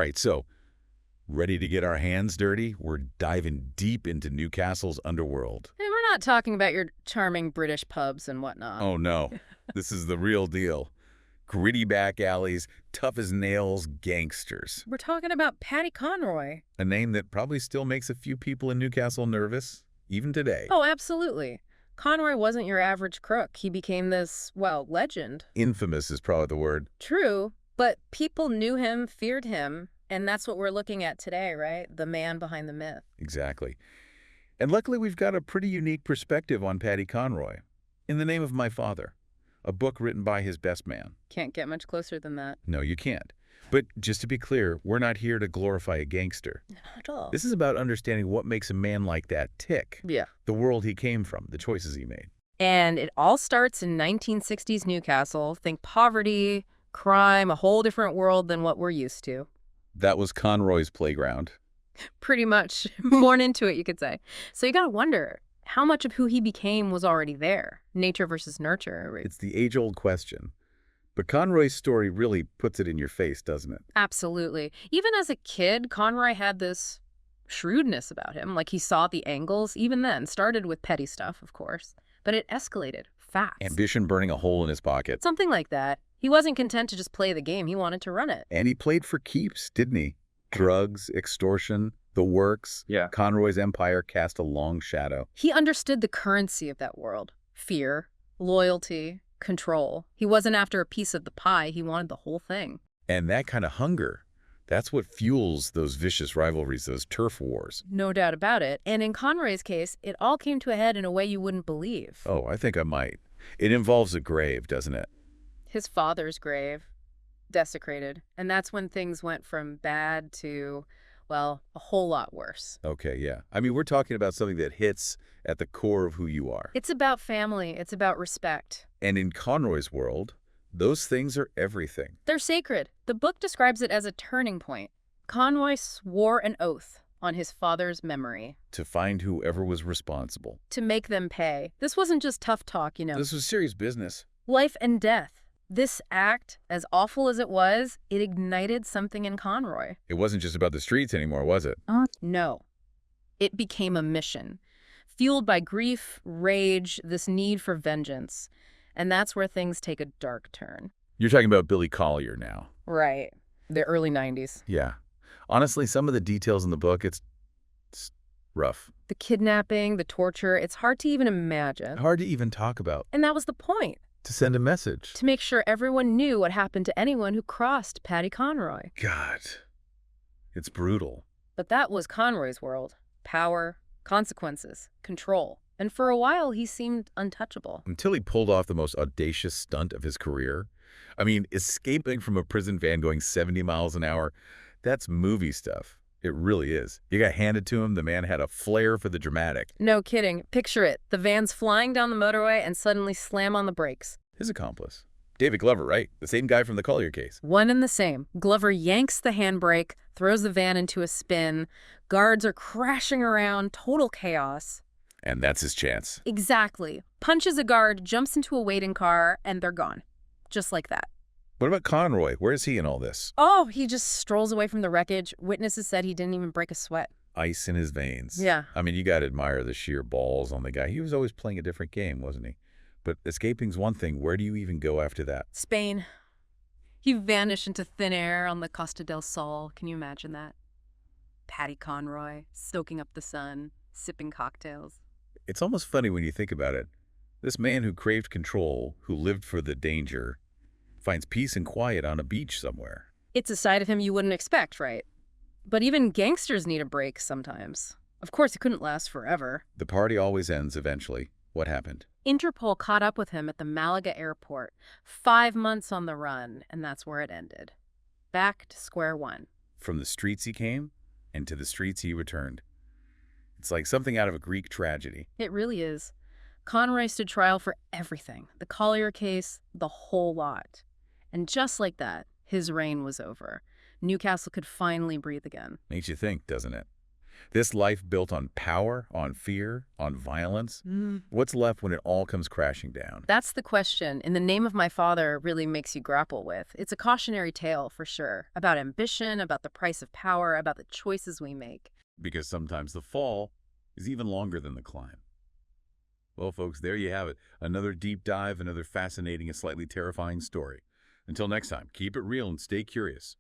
right, so ready to get our hands dirty? We're diving deep into Newcastle's underworld. And we're not talking about your charming British pubs and whatnot. Oh, no. This is the real deal. Gritty back alleys, tough as nails, gangsters. We're talking about Paddy Conroy. A name that probably still makes a few people in Newcastle nervous, even today. Oh, absolutely. Conroy wasn't your average crook. He became this, well, legend. Infamous is probably the word. True, but people knew him, feared him, and that's what we're looking at today, right? The man behind the myth. Exactly. And luckily we've got a pretty unique perspective on Paddy Conroy. In the Name of My Father, a book written by his best man. Can't get much closer than that. No, you can't. But just to be clear, we're not here to glorify a gangster. Not at all. This is about understanding what makes a man like that tick. Yeah. The world he came from, the choices he made. And it all starts in 1960s Newcastle. Think poverty, crime, a whole different world than what we're used to. That was Conroy's playground. Pretty much. Born into it, you could say. So you gotta wonder, how much of who he became was already there? Nature versus nurture. It's the age-old question. But Conroy's story really puts it in your face, doesn't it? Absolutely. Even as a kid, Conroy had this shrewdness about him. Like, he saw the angles, even then. Started with petty stuff, of course. But it escalated fast. Ambition burning a hole in his pocket. Something like that. He wasn't content to just play the game. He wanted to run it. And he played for keeps, didn't he? Drugs, extortion, the works. Yeah. Conroy's empire cast a long shadow. He understood the currency of that world. Fear, loyalty, control. He wasn't after a piece of the pie. He wanted the whole thing. And that kind of hunger, that's what fuels those vicious rivalries, those turf wars. No doubt about it. And in Conroy's case, it all came to a head in a way you wouldn't believe. Oh, I think I might. It involves a grave, doesn't it? His father's grave, desecrated. And that's when things went from bad to, well, a whole lot worse. Okay, yeah. I mean, we're talking about something that hits at the core of who you are. It's about family. It's about respect. And in Conroy's world, those things are everything. They're sacred. The book describes it as a turning point. Conroy swore an oath on his father's memory. To find whoever was responsible. To make them pay. This wasn't just tough talk, you know. This was serious business. Life and death. This act, as awful as it was, it ignited something in Conroy. It wasn't just about the streets anymore, was it? No. It became a mission, fueled by grief, rage, this need for vengeance. And that's where things take a dark turn. You're talking about Billy Collier now. Right. The early 90s. Yeah. Honestly, some of the details in the book, it's rough. The kidnapping, the torture, it's hard to even imagine. Hard to even talk about. And that was the point. To send a message. To make sure everyone knew what happened to anyone who crossed Paddy Conroy. God. It's brutal. But that was Conroy's world. Power, consequences, control. And for a while, he seemed untouchable. Until he pulled off the most audacious stunt of his career. I mean, escaping from a prison van going 70 miles an hour, that's movie stuff. It really is. You got handed to him, the man had a flair for the dramatic. No kidding. Picture it. The van's flying down the motorway and suddenly slam on the brakes. His accomplice. David Glover, right? The same guy from the Collier case. One and the same. Glover yanks the handbrake, throws the van into a spin. Guards are crashing around, total chaos. And that's his chance. Exactly. Punches a guard, jumps into a waiting car, and they're gone. Just like that. What about Conroy? Where is he in all this? Oh, he just strolls away from the wreckage. Witnesses said he didn't even break a sweat. Ice in his veins. Yeah. I mean, you got to admire the sheer balls on the guy. He was always playing a different game, wasn't he? But escaping's one thing. Where do you even go after that? Spain. He vanished into thin air on the Costa del Sol. Can you imagine that? Paddy Conroy, soaking up the sun, sipping cocktails. It's almost funny when you think about it. This man who craved control, who lived for the danger, finds peace and quiet on a beach somewhere. It's a side of him you wouldn't expect, right? But even gangsters need a break sometimes. Of course, it couldn't last forever. The party always ends eventually. What happened? Interpol caught up with him at the Malaga airport. 5 months on the run, and that's where it ended. Back to square one. From the streets he came, and to the streets he returned. It's like something out of a Greek tragedy. It really is. Conroy stood trial for everything. The Collier case, the whole lot. And just like that, his reign was over. Newcastle could finally breathe again. Makes you think, doesn't it? This life built on power, on fear, on violence. What's left when it all comes crashing down? That's the question In the Name of My Father really makes you grapple with. It's a cautionary tale for sure, about ambition, about the price of power, about the choices we make. Because sometimes the fall is even longer than the climb. Well, folks, there you have it. Another deep dive, another fascinating and slightly terrifying story. Until next time, keep it real and stay curious.